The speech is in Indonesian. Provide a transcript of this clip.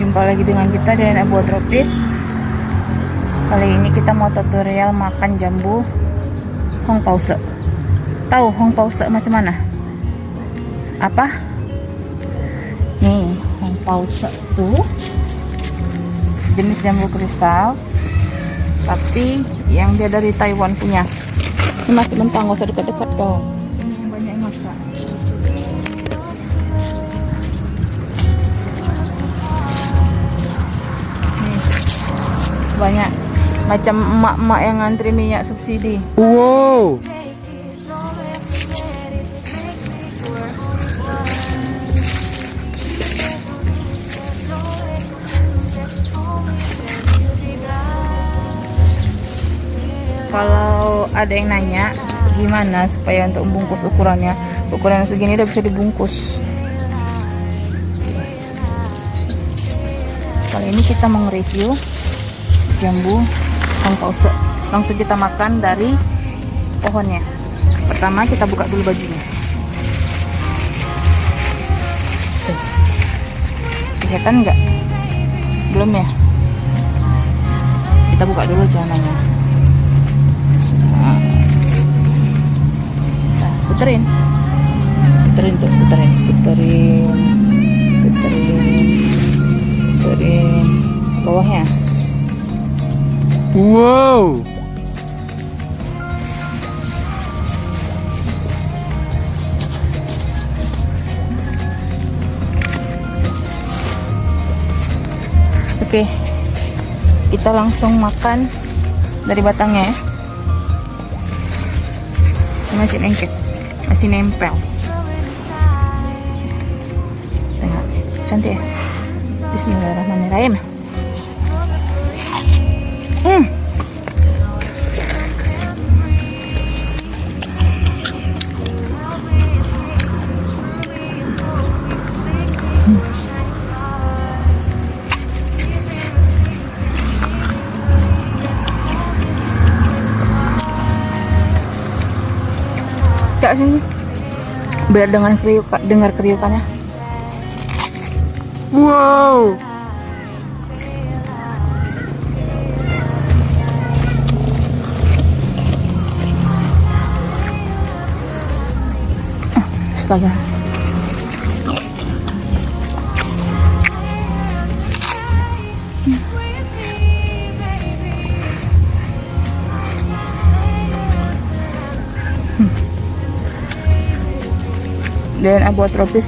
Jumpa lagi dengan kita dan Abu Tropis. Kali ini kita mau tutorial makan jambu Hong Pause. Tahu Hong Pause macam mana? Apa? Nih, Hong Pause tuh jenis jambu kristal, tapi yang dia dari Taiwan punya. Ini masih mentah, nggak usah dekat-dekat kau. Ini yang banyak yang masak. Banyak macam emak-emak yang ngantri minyak subsidi. Wow. Kalau ada yang nanya gimana supaya untuk membungkus ukuran segini udah bisa dibungkus. Kali ini kita mau nge-review jambu Hong Pause. Langsung kita makan dari pohonnya. Pertama kita buka dulu bajunya. Tuh. Kelihatan nggak? Belum ya? Kita buka dulu jangannya. Nah, puterin bawahnya. Wow. Oke, kita langsung makan dari batangnya ya. Masih lengket, masih nempel. Tengok, cantik ya. Bismillahirrahmanirrahim. Cak sini biar dengar kriukannya. Wow. Astaga. Dan Abu Tropis